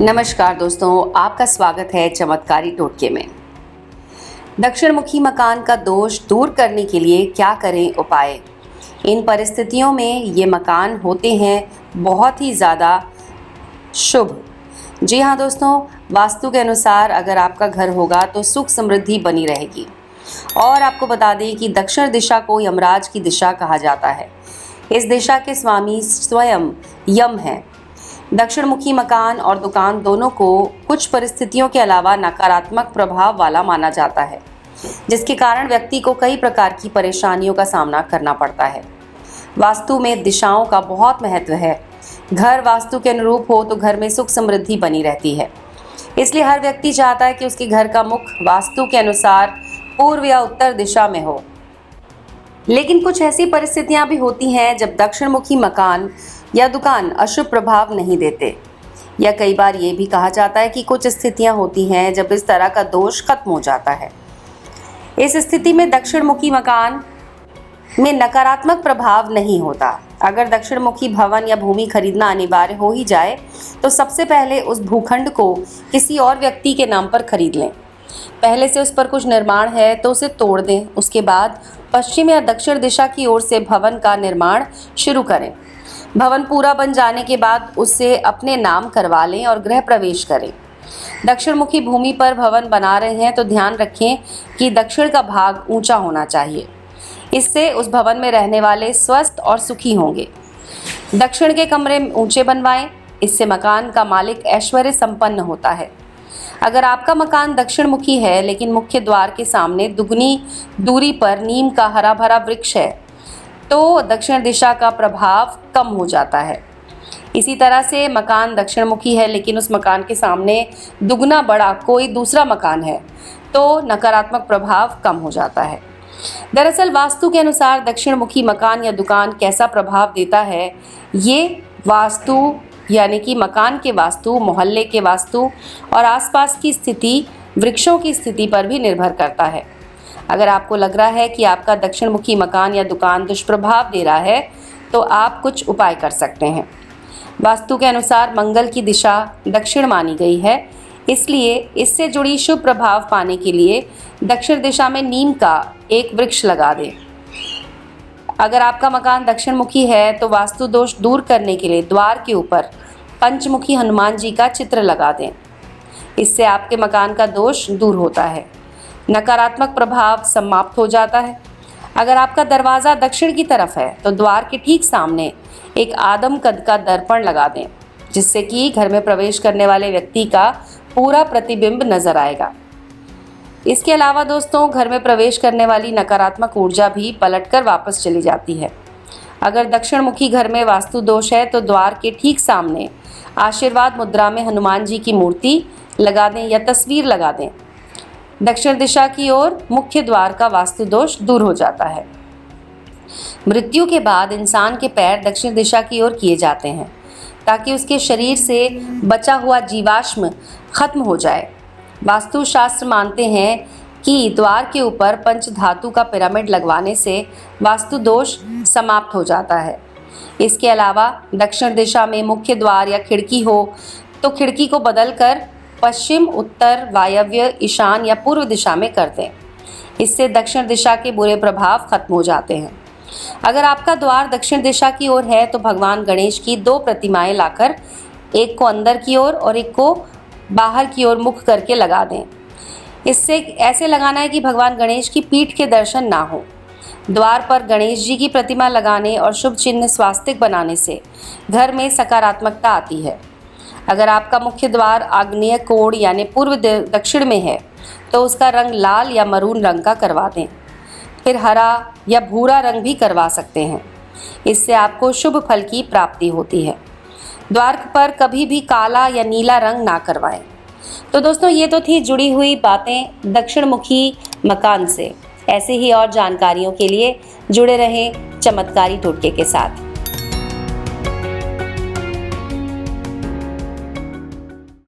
नमस्कार दोस्तों, आपका स्वागत है चमत्कारी टोटके में। दक्षिणमुखी मकान का दोष दूर करने के लिए क्या करें उपाय। इन परिस्थितियों में ये मकान होते हैं बहुत ही ज़्यादा शुभ। जी हाँ दोस्तों, वास्तु के अनुसार अगर आपका घर होगा तो सुख समृद्धि बनी रहेगी। और आपको बता दें कि दक्षिण दिशा को यमराज की दिशा कहा जाता है। इस दिशा के स्वामी स्वयं यम हैं। दक्षिणमुखी मकान और दुकान दोनों को कुछ परिस्थितियों के अलावा नकारात्मक प्रभाव वाला माना जाता है, जिसके कारण व्यक्ति को कई प्रकार की परेशानियों का सामना करना पड़ता है। वास्तु में दिशाओं का बहुत महत्व है। घर वास्तु के अनुरूप हो तो घर में सुख समृद्धि बनी रहती है। इसलिए हर व्यक्ति चाहता है कि उसके घर का मुख वास्तु के अनुसार पूर्व या उत्तर दिशा में हो। लेकिन कुछ ऐसी परिस्थितियां भी होती हैं जब दक्षिणमुखी मकान या दुकान अशुभ प्रभाव नहीं देते, या कई बार ये भी कहा जाता है कि कुछ स्थितियां होती हैं जब इस तरह का दोष खत्म हो जाता है। इस स्थिति में दक्षिणमुखी मकान में नकारात्मक प्रभाव नहीं होता। अगर दक्षिणमुखी भवन या भूमि खरीदना अनिवार्य हो ही जाए तो सबसे पहले उस भूखंड को किसी और व्यक्ति के नाम पर खरीद लें। पहले से उस पर कुछ निर्माण है तो उसे तोड़ दें। उसके बाद पश्चिम या दक्षिण दिशा की ओर से भवन का निर्माण शुरू करें। भवन पूरा बन जाने के बाद उसे अपने नाम करवा लें और गृह प्रवेश करें। दक्षिणमुखी भूमि पर भवन बना रहे हैं तो ध्यान रखें कि दक्षिण का भाग ऊंचा होना चाहिए। इससे उस भवन में रहने वाले स्वस्थ और सुखी होंगे। दक्षिण के कमरे ऊंचे बनवाएं, इससे मकान का मालिक ऐश्वर्य संपन्न होता है। अगर आपका मकान दक्षिणमुखी है लेकिन मुख्य द्वार के सामने दुगनी दूरी पर नीम का हरा भरा वृक्ष है तो दक्षिण दिशा का प्रभाव कम हो जाता है। इसी तरह से मकान दक्षिणमुखी है लेकिन उस मकान के सामने दुगना बड़ा कोई दूसरा मकान है तो नकारात्मक प्रभाव कम हो जाता है। दरअसल वास्तु के अनुसार दक्षिणमुखी मकान या दुकान कैसा प्रभाव देता है, ये वास्तु यानी कि मकान के वास्तु, मोहल्ले के वास्तु और आसपास की स्थिति, वृक्षों की स्थिति पर भी निर्भर करता है। अगर आपको लग रहा है कि आपका दक्षिणमुखी मकान या दुकान दुष्प्रभाव दे रहा है तो आप कुछ उपाय कर सकते हैं। वास्तु के अनुसार मंगल की दिशा दक्षिण मानी गई है, इसलिए इससे जुड़ी शुभ प्रभाव पाने के लिए दक्षिण दिशा में नीम का एक वृक्ष लगा दें। अगर आपका मकान दक्षिणमुखी है तो वास्तु दोष दूर करने के लिए द्वार के ऊपर पंचमुखी हनुमान जी का चित्र लगा दें। इससे आपके मकान का दोष दूर होता है, नकारात्मक प्रभाव समाप्त हो जाता है। अगर आपका दरवाज़ा दक्षिण की तरफ है तो द्वार के ठीक सामने एक आदम कद का दर्पण लगा दें, जिससे कि घर में प्रवेश करने वाले व्यक्ति का पूरा प्रतिबिंब नजर आएगा। इसके अलावा दोस्तों, घर में प्रवेश करने वाली नकारात्मक ऊर्जा भी पलटकर वापस चली जाती है। अगर दक्षिणमुखी घर में वास्तु दोष है तो द्वार के ठीक सामने आशीर्वाद मुद्रा में हनुमान जी की मूर्ति लगा दें या तस्वीर लगा दें। दक्षिण दिशा की ओर मुख्य द्वार का वास्तु दोष दूर हो जाता है। मृत्यु के बाद इंसान के पैर दक्षिण दिशा की ओर किए जाते हैं ताकि उसके शरीर से बचा हुआ जीवाश्म खत्म हो जाए। वास्तु शास्त्र मानते हैं कि द्वार के ऊपर पंच धातु का पिरामिड लगवाने से वास्तु दोष समाप्त हो जाता है। इसके अलावा दक्षिण दिशा में मुख्य द्वार या खिड़की हो तो खिड़की को बदलकर पश्चिम, उत्तर, वायव्य, ईशान या पूर्व दिशा में कर दें। इससे दक्षिण दिशा के बुरे प्रभाव खत्म हो जाते हैं। अगर आपका द्वार दक्षिण दिशा की ओर है तो भगवान गणेश की 2 प्रतिमाएं लाकर एक को अंदर की ओर और एक को बाहर की ओर मुख करके लगा दें। इससे ऐसे लगाना है कि भगवान गणेश की पीठ के दर्शन ना हो। द्वार पर गणेश जी की प्रतिमा लगाने और शुभ चिन्ह स्वास्तिक बनाने से घर में सकारात्मकता आती है। अगर आपका मुख्य द्वार आग्नेय कोण यानी पूर्व दक्षिण में है तो उसका रंग लाल या मरून रंग का करवा दें। फिर हरा या भूरा रंग भी करवा सकते हैं। इससे आपको शुभ फल की प्राप्ति होती है। द्वार पर कभी भी काला या नीला रंग ना करवाएं। तो दोस्तों, ये तो थी जुड़ी हुई बातें दक्षिणमुखी मकान से। ऐसे ही और जानकारियों के लिए जुड़े रहें चमत्कारी टोटके के साथ।